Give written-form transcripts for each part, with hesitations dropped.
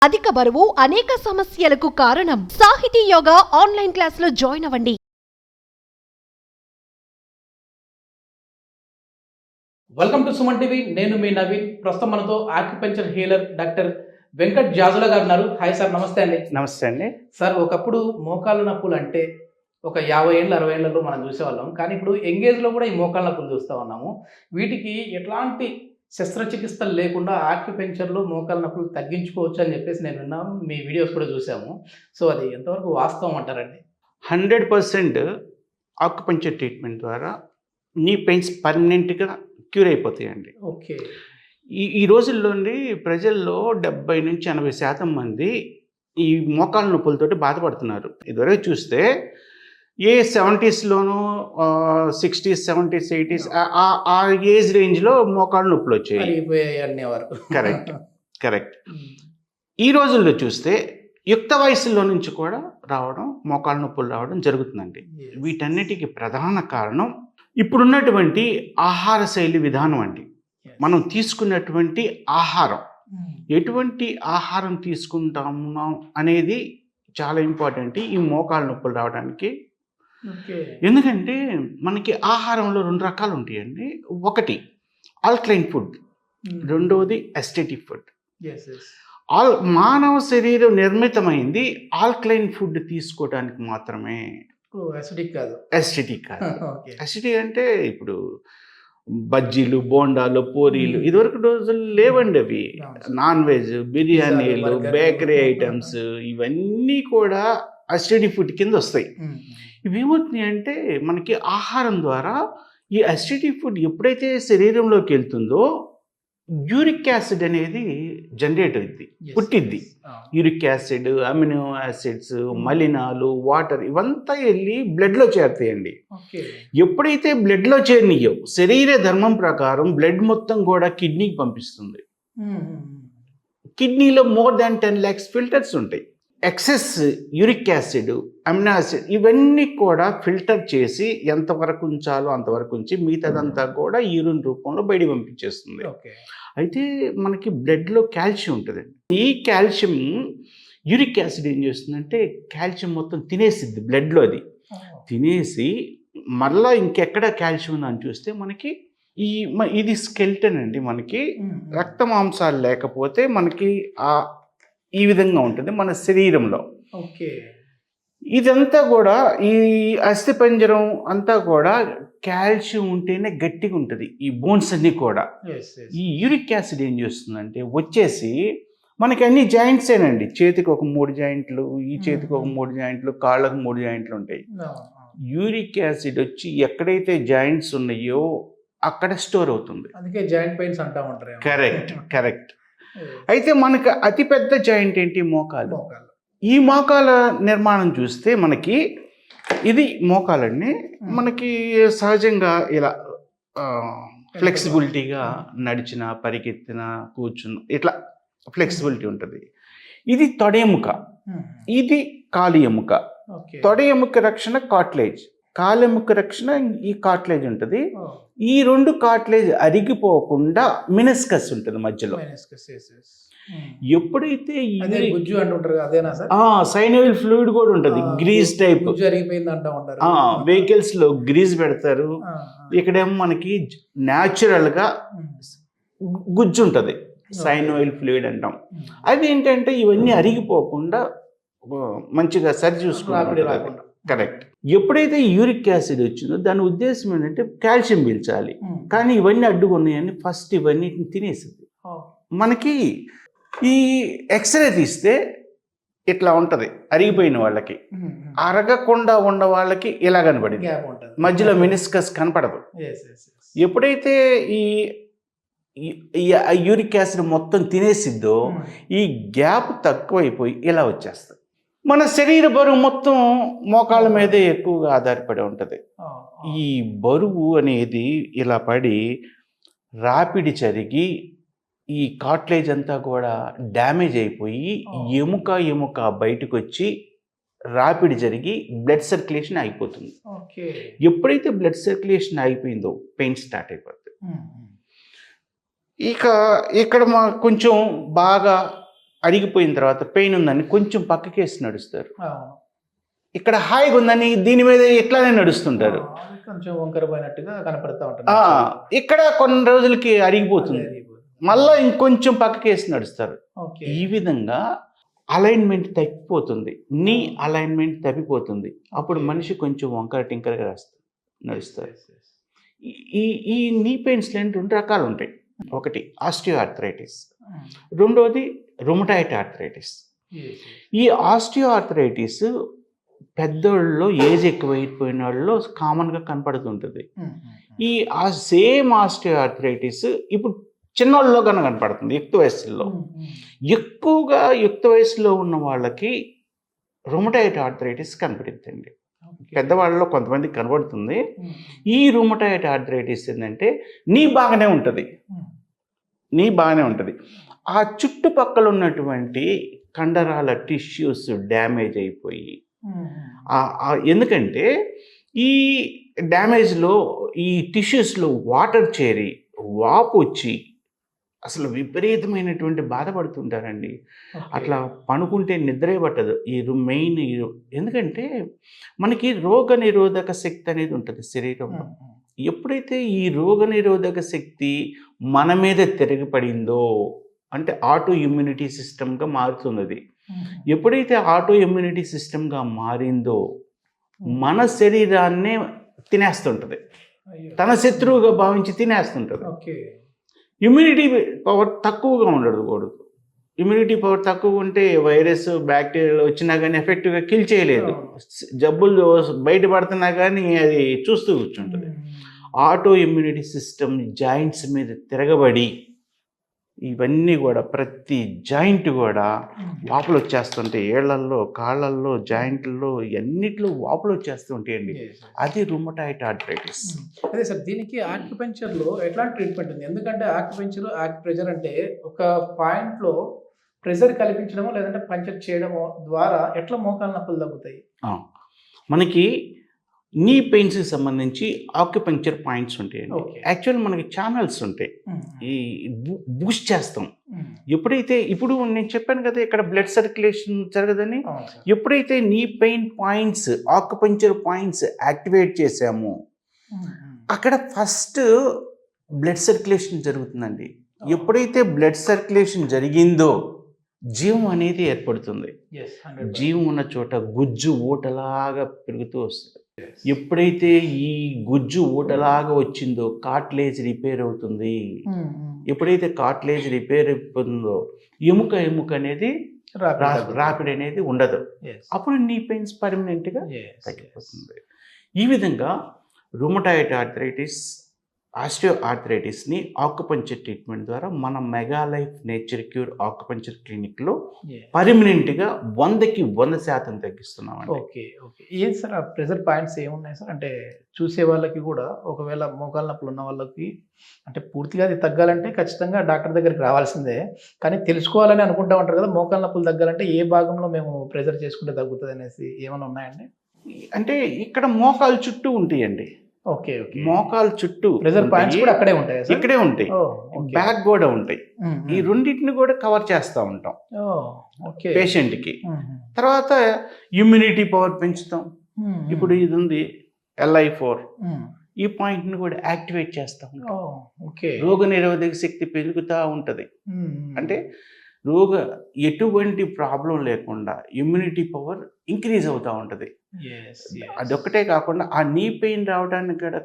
అధిక బరువు అనేక సమస్యలకు కారణం. సాహితీ యోగా ఆన్లైన్ క్లాసులో జాయిన్ అవ్వండి. Welcome to Suman TV. నేను మీ నవీన్. ప్రస్తుతం మనతో acupuncture healer doctor Venkat Jajula గారు ఉన్నారు. హాయ్ సార్, నమస్తే అండి. నమస్తే అండి. సార్, ఒకప్పుడు మోకాళ్ళ నొప్పులు అంటే ఒక 50 ఏళ్ళు 60 ఏళ్లలో మనం చూసేవాళ్ళం. కానీ ఇప్పుడు యంగేజ్లో కూడా ఈ మోకాళ్ళ నొప్పులు చూస్తూ ఉన్నాము. వీటికి ఎట్లాంటి శస్త్రచికిత్సలు లేకుండా ఆక్యుపంక్చర్లో మోకాళ్ళ నొప్పులు తగ్గించుకోవచ్చు అని చెప్పేసి నేను విన్నాను. మీ వీడియోస్ కూడా చూసాము. సో అది ఎంతవరకు వాస్తవం అంటారండి? 100% ఆక్యుపంక్చర్ ట్రీట్మెంట్ ద్వారా నీ పెయిన్స్ పర్మనెంట్గా క్యూర్ అయిపోతాయండి. ఓకే. ఈ రోజుల్లోని ప్రజల్లో 70-80% మంది ఈ మోకాళ్ళ నొప్పులతోటి బాధపడుతున్నారు. ఇదివరకు చూస్తే 70sలోనూ 60s 70s 80s ఆ ఏజ్ రేంజ్లో మోకాళ్ళ నొప్పులు వచ్చాయి. కరెక్ట్. ఈ రోజుల్లో చూస్తే యుక్త వయసులో నుంచి కూడా రావడం, మోకాళ్ళ నొప్పులు రావడం జరుగుతుందండి. వీటన్నిటికీ ప్రధాన కారణం ఇప్పుడున్నటువంటి ఆహార శైలి విధానం అండి. మనం తీసుకున్నటువంటి ఆహారం, ఎటువంటి ఆహారం తీసుకుంటాము అనేది చాలా ఇంపార్టెంట్ ఈ మోకాళ్ళ నొప్పులు రావడానికి. ఎందుకంటే మనకి ఆహారంలో 2 రకాలు ఉంటాయండి. ఒకటి ఆల్కలైన్ ఫుడ్, రెండవది ఎస్టెటిక్ ఫుడ్. మానవ శరీరం నిర్మితమైంది ఆల్కలైన్ ఫుడ్ తీసుకోవడానికి మాత్రమే. ఎసిడిక్ కాదు. ఎసిడిక్ అంటే ఇప్పుడు బజ్జీలు, బోండాలు, పూరీలు ఇదివరకు రోజులు లేవండి. అవి నాన్ వెజ్, బిర్యానీలు, బేకరీ ఐటమ్స్ ఇవన్నీ కూడా అసిడిక్ ఫుడ్ కింద వస్తాయి. ఇవి ఏమవుతున్నాయి అంటే మనకి ఆహారం ద్వారా ఈ అసిడిక్ ఫుడ్ ఎప్పుడైతే శరీరంలోకి వెళ్తుందో యూరిక్ యాసిడ్ అనేది జనరేట్ అవుద్ది, పుట్టిద్ది. యూరిక్ యాసిడ్, అమినో యాసిడ్స్, మలినాలు, వాటర్ ఇవంతా వెళ్ళి బ్లడ్లో చేరుతాయండి. ఎప్పుడైతే బ్లడ్లో చేరినయో శరీర ధర్మం ప్రకారం బ్లడ్ మొత్తం కూడా కిడ్నీకి పంపిస్తుంది. కిడ్నీలో more than 10 lakhs ఫిల్టర్స్ ఉంటాయి. Excess uric acid, amino acid ఇవన్నీ కూడా ఫిల్టర్ చేసి ఎంతవరకు ఉంచాలో అంతవరకు ఉంచి మిగతాదంతా కూడా యూరిన్ రూపంలో బయట పంపించేస్తుంది. అయితే మనకి బ్లడ్లో కాల్షియం ఉంటుందండి. ఈ కాల్షియం యూరిక్ యాసిడ్ ఏం చేస్తుందంటే కాల్షియం మొత్తం తినేసిద్ది బ్లడ్లో. అది తినేసి మళ్ళీ ఇంకెక్కడ కాల్షియం ఉందని చూస్తే మనకి ఇది స్కెల్టన్ అండి. మనకి రక్త మాంసాలు లేకపోతే మనకి ఈ విధంగా ఉంటుంది మన శరీరంలో. ఇదంతా కూడా ఈ అస్థిపంజరం అంతా కూడా కాల్షియం ఉంటేనే గట్టిగా ఉంటుంది. ఈ బోన్స్ అన్నీ కూడా ఈ యూరిక్ యాసిడ్ ఏం చేస్తుందంటే వచ్చేసి మనకి అన్ని జాయింట్సేనండి. చేతికి ఒక 3 జాయింట్లు, ఈ చేతికి ఒక 3 జాయింట్లు, కాళ్ళకు 3 జాయింట్లు ఉంటాయి. యూరిక్ యాసిడ్ వచ్చి ఎక్కడైతే జాయింట్స్ ఉన్నాయో అక్కడ స్టోర్ అవుతుంది. అందుకే జాయింట్ పెయిన్స్ అంటా ఉంటారు. కరెక్ట్. అయితే మనకు అతిపెద్ద జాయింట్ ఏంటి? మోకాలు. ఈ మోకాల నిర్మాణం చూస్తే మనకి ఇది మోకాలండి. మనకి సహజంగా ఇలా ఫ్లెక్సిబిలిటీగా నడిచిన, పరిగెత్తిన, కూర్చున్న ఇట్లా ఫ్లెక్సిబిలిటీ ఉంటుంది. ఇది తొడ ఎముక, ఇది కాలి ఎముక. తొడ ఎముక రక్షణ కార్టిలేజ్, కాలెముక రక్షణ ఈ కార్టిలేజ్ ఉంటుంది. ఈ 2 కార్టిలేజ్ అరిగిపోకుండా మినస్కస్ ఉంటుంది మధ్యలో. ఎప్పుడైతే సైనోవియల్ ఫ్లూయిడ్ కూడా ఉంటుంది, గ్రీజ్ టైప్. వెహికల్స్ లో గ్రీజ్ పెడతారు. ఇక్కడేమో మనకి న్యాచురల్ గా గుజ్జు ఉంటుంది, సైనోవియల్ ఫ్లూయిడ్ అంటాం. అది ఏంటంటే ఇవన్నీ అరిగిపోకుండా మంచిగా సరి చూసుకుంటారు. కరెక్ట్. ఎప్పుడైతే యూరిక్ యాసిడ్ వచ్చిందో దాని ఉద్దేశం ఏంటంటే కాల్షియం పీల్చాలి. కానీ ఇవన్నీ అడ్డుకున్నాయని ఫస్ట్ ఇవన్నీ తినేసింది. మనకి ఈ ఎక్స్రే తీస్తే ఇట్లా ఉంటుంది అరిగిపోయిన వాళ్ళకి. అరగకుండా ఉన్న వాళ్ళకి ఇలా కనబడింది, మధ్యలో మినిస్కస్ కనపడదు. ఎప్పుడైతే ఈ యూరిక్ యాసిడ్ మొత్తం తినేసిద్దో ఈ గ్యాప్ తక్కువైపోయి ఇలా వచ్చేస్తుంది. మన శరీర బరువు మొత్తం మోకాళ్ళ మీదే ఎక్కువగా ఆధారపడి ఉంటుంది. ఈ బరువు అనేది ఇలా పడి రాపిడి జరిగి ఈ కార్టిలేజ్ అంతా కూడా డ్యామేజ్ అయిపోయి ఎముక బయటకు వచ్చి రాపిడి జరిగి బ్లడ్ సర్క్యులేషన్ అయిపోతుంది. ఎప్పుడైతే బ్లడ్ సర్క్యులేషన్ అయిపోయిందో పెయిన్ స్టార్ట్ అయిపోతుంది. ఇక ఇక్కడ కొంచెం బాగా అరిగిపోయిన తర్వాత పెయిన్ ఉందని కొంచెం పక్కకేసి నడుస్తారు. అవును. ఇక్కడ హాయిగా ఉందని దీని మీద ఇట్లానే నడుస్తుంటారు. కొంచెం వంకర పోయినట్టుగా కనపడతా ఉంటుంది. ఇక్కడ కొన్ని రోజులకి అరిగిపోతుంది, మళ్ళా ఇంకొంచెం పక్కకేసి నడుస్తారు. ఓకే. ఈ విధంగా అలైన్మెంట్ తప్పిపోతుంది, నీ అలైన్మెంట్ తప్పిపోతుంది. అప్పుడు మనిషి కొంచెం వంకర టింకరగా నడుస్తారు. ఈ ఈ నీ పెయిన్స్లో 2 రకాలు ఉంటాయి. ఒకటి ఆస్టియోఆర్థరైటిస్, రెండోది రుమటాయిడ్ ఆర్థరైటిస్. ఈ ఆస్టియోఆర్థరైటిస్ పెద్దోళ్ళలో ఏజ్ ఎక్కువైపోయిన వాళ్ళలో కామన్గా కనపడుతుంటుంది. ఈ సేమ్ ఆస్టియోఆర్థరైటిస్ ఇప్పుడు చిన్నోళ్ళలో కనుక కనపడుతుంది, యుక్త వయసులో. ఎక్కువగా యుక్త వయసులో ఉన్న వాళ్ళకి రుమటాయిడ్ ఆర్థరైటిస్ కనపడుతుంది. పెద్దవాళ్ళలో కొంతమందికి కనబడుతుంది. ఈ రుమటాయిడ్ ఆర్థరైటిస్ ఏంటంటే నీ బాగానే ఉంటుంది, ఆ చుట్టుపక్కల ఉన్నటువంటి కండరాల టిష్యూస్ డ్యామేజ్ అయిపోయి, ఎందుకంటే ఈ డ్యామేజ్లో ఈ టిష్యూస్లో వాటర్ చేరి వాపు వచ్చి అసలు విపరీతమైనటువంటి బాధపడుతుంటారండి. అట్లా పనుకుంటే నిద్రే పట్టదు. ఈ మెయిన్ ఎందుకంటే మనకి రోగ నిరోధక శక్తి అనేది ఉంటుంది శరీరంలో. ఎప్పుడైతే ఈ రోగ నిరోధక శక్తి మన మీద తిరగబడిందో అంటే ఆటో ఇమ్యూనిటీ సిస్టమ్గా మారుతుంది. ఎప్పుడైతే ఆటో ఇమ్యూనిటీ సిస్టమ్గా మారిందో మన శరీరాన్నే తినేస్తుంటుంది, తన శత్రువుగా భావించి తినేస్తుంటుంది. ఇమ్యూనిటీ పవర్ తక్కువగా ఉండకూడదు. ఇమ్యూనిటీ పవర్ తక్కువ ఉంటే వైరస్ బ్యాక్టీరియాలు వచ్చినా కానీ ఎఫెక్టివ్గా కిల్ చేయలేదు. జబ్బులు బయటపడుతున్నా కానీ అది చూస్తూ కూర్చుంటుంది. ఆటో ఇమ్యూనిటీ సిస్టమ్ జాయింట్స్ మీద తిరగబడి ఇవన్నీ కూడా ప్రతి జాయింట్ కూడా వాపులు వచ్చేస్తుంటాయి. ఏళ్లల్లో, కాళ్ళల్లో, జాయింట్లలో అన్నిట్లో వాపులు వచ్చేస్తూ ఉంటాయండి. అది రుమటాయిడ్ ఆర్థరైటిస్. అదే సార్, దీనికి ఆక్యుపెంచర్లో ఎట్లాంటి ట్రీట్మెంట్ ఉంది? ఎందుకంటే ఆక్యుపెంచర్, ఆక్యుప్రెషర్ అంటే ఒక పాయింట్లో ప్రెషర్ కల్పించడమో లేదంటే పంచర్ చేయడమో ద్వారా ఎట్లా మోకాళ్ళ నొప్పులు తగ్గుతాయి? మనకి నీ పెయిన్స్కి సంబంధించి ఆక్యుపంక్చర్ పాయింట్స్ ఉంటాయండి. యాక్చువల్ మనకి ఛానల్స్ ఉంటాయి, ఈ బూస్ట్ చేస్తాం. ఎప్పుడైతే ఇప్పుడు నేను చెప్పాను కదా ఇక్కడ బ్లడ్ సర్క్యులేషన్ జరగదని, ఎప్పుడైతే knee pain points acupuncture points activate చేసామో అక్కడ ఫస్ట్ బ్లడ్ సర్క్యులేషన్ జరుగుతుందండి. ఎప్పుడైతే బ్లడ్ సర్క్యులేషన్ జరిగిందో జీవం అనేది ఏర్పడుతుంది. జీవం ఉన్న చోట గుజ్జు ఊటలాగా పెరుగుతూ వస్తుంది. ఎప్పుడైతే ఈ గుజ్జు ఊటలాగా వచ్చిందో కార్టిలేజ్ రిపేర్ అవుతుంది. ఎప్పుడైతే కార్టిలేజ్ రిపేర్ అయిపోతుందో ఎముక అనేది రాపిడ్ అనేది ఉండదు. అప్పుడు నీ పెయిన్స్ పర్మనెంట్గా తగ్గిపోతుంది. ఈ విధంగా రుమటాయిడ్ ఆర్థరైటిస్, ఆస్టియో ఆర్థరైటిస్ని ఆక్యుపంక్చర్ ట్రీట్మెంట్ ద్వారా మన mega life nature cure acupuncture క్లినిక్లో పర్మనెంట్గా 100కి 100% తగ్గిస్తున్నామండి. ఓకే. ఏం సార్ ఆ ప్రెషర్ పాయింట్స్ ఏమున్నాయి సార్? అంటే చూసే వాళ్ళకి కూడా ఒకవేళ మోకాళ్ళ నొప్పులు ఉన్న వాళ్ళకి అంటే పూర్తిగా అది తగ్గాలంటే ఖచ్చితంగా డాక్టర్ దగ్గరికి రావాల్సిందే. కానీ తెలుసుకోవాలని అనుకుంటా ఉంటారు కదా, మోకాళ్ళ నొప్పులు తగ్గాలంటే ఏ భాగంలో మేము ప్రెషర్ చేసుకుంటే తగ్గుతుంది అనేసి ఏమైనా ఉన్నాయండి? అంటే ఇక్కడ మోకాలు చుట్టూ ఉంటాయండి. ఓకే. మోకాలు చుట్టూ ప్రెషర్ పాయింట్స్ కూడా అక్కడే ఉంటాయి, ఇక్కడే ఉంటాయి, బ్యాక్ కూడా ఉంటాయి. ఈ రెండింటిని కూడా కవర్ చేస్తూ ఉంటాం పేషెంట్కి. తర్వాత ఇమ్యూనిటీ పవర్ పెంచుతాం. ఇప్పుడు ఇది ఉంది LI4, ఈ పాయింట్ని కూడా యాక్టివేట్ చేస్తూ ఉంటాం. రోగ నిరోధక శక్తి పెరుగుతూ ఉంటుంది. అంటే ఎటువంటి ప్రాబ్లం లేకుండా ఇమ్యూనిటీ పవర్ ఇంక్రీజ్ అవుతూ ఉంటుంది. అదొక్కటే కాకుండా ఆ నీ పెయిన్ రావడానికి కూడా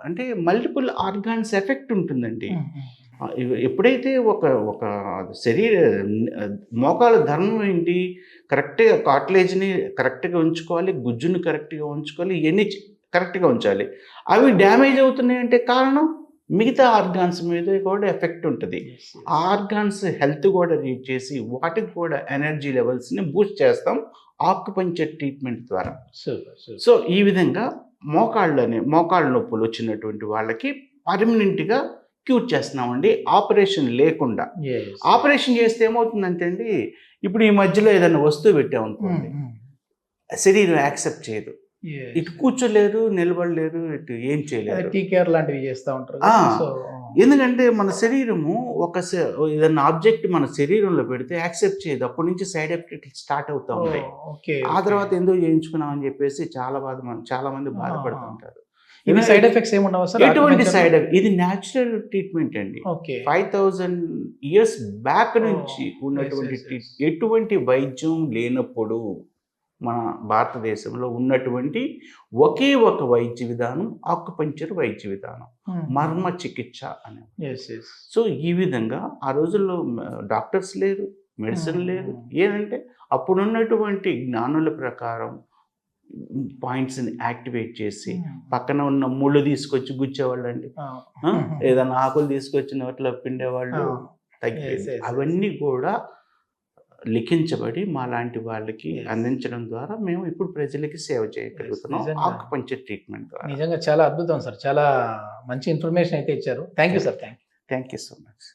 అంటే మల్టిపుల్ ఆర్గాన్స్ ఎఫెక్ట్ ఉంటుందండి. ఎప్పుడైతే ఒక మోకాల ధర్మం ఏంటి, కరెక్ట్గా కార్టిలేజ్ని కరెక్ట్గా ఉంచుకోవాలి, గుజ్జుని కరెక్ట్గా ఉంచుకోవాలి, ఇవన్నీ కరెక్ట్గా ఉంచాలి. అవి డ్యామేజ్ అవుతున్నాయంటే కారణం మిగతా ఆర్గాన్స్ మీద కూడా ఎఫెక్ట్ ఉంటుంది. ఆ ఆర్గాన్స్ హెల్త్ కూడా రీడ్ చేసి వాటికి కూడా ఎనర్జీ లెవెల్స్ని బూస్ట్ చేస్తాం ఆక్యుపంక్చర్ ట్రీట్మెంట్ ద్వారా. సో ఈ విధంగా మోకాళ్ళ నొప్పులు వచ్చినటువంటి వాళ్ళకి పర్మనెంట్గా క్యూర్ చేస్తున్నామండి, ఆపరేషన్ లేకుండా. ఆపరేషన్ చేస్తే ఏమవుతుందంటే అండి, ఇప్పుడు ఈ మధ్యలో ఏదైనా వస్తువు పెట్టామనుకోండి, శరీరం యాక్సెప్ట్ చేయదు. ఇటు కూర్చోలేరు, నిలబడలేరు, ఇటు ఏం చేయలేరు. టీకేర్ లాంటివి చేస్తూ ఉంటారు. ఎందుకంటే మన శరీరము ఏదైనా ఆబ్జెక్ట్ మన శరీరంలో పెడితే యాక్సెప్ట్ చేయదు, అప్పటి నుంచి సైడ్ ఎఫెక్ట్ స్టార్ట్ అవుతూ ఉంటాయి. ఓకే. ఆ తర్వాత ఎందుకు చేయించుకున్నాం అని చెప్పేసి చాలా మంది బాధపడుతుంటారు. ఇవి సైడ్ ఎఫెక్ట్స్ ఏమి ఉండవు సార్? ఎటువంటి సైడ్ ఎఫెక్ట్, ఇది న్యాచురల్ ట్రీట్మెంట్ అండి. ఓకే. 5000 years బ్యాక్ నుంచి ఉన్నటువంటి ఎటువంటి వైద్యం లేనప్పుడు మన భారతదేశంలో ఉన్నటువంటి ఒకే ఒక వైద్య విధానం ఆక్యుపంక్చర్ వైద్య విధానం, మర్మ చికిత్స అనేది. సో ఈ విధంగా ఆ రోజుల్లో డాక్టర్స్ లేరు, మెడిసిన్ లేదు. ఏంటంటే అప్పుడున్నటువంటి జ్ఞానుల ప్రకారం పాయింట్స్ని యాక్టివేట్ చేసి పక్కన ఉన్న ముళ్ళు తీసుకొచ్చి గుచ్చేవాళ్ళు అండి, ఏదైనా ఆకులు తీసుకొచ్చి నోట్లో పిండేవాళ్ళు, తగ్గిపోయింది. అవన్నీ కూడా లిఖించబడి మా లాంటి వాళ్ళకి అందించడం ద్వారా మేము ఇప్పుడు ప్రజలకి సేవ చేయగలుగుతున్నాం ఆక్యుపంక్చర్ ట్రీట్మెంట్ ద్వారా. నిజంగా చాలా అద్భుతం సార్, చాలా మంచి ఇన్ఫర్మేషన్ అయితే ఇచ్చారు. Thank you sir. Thank you so much.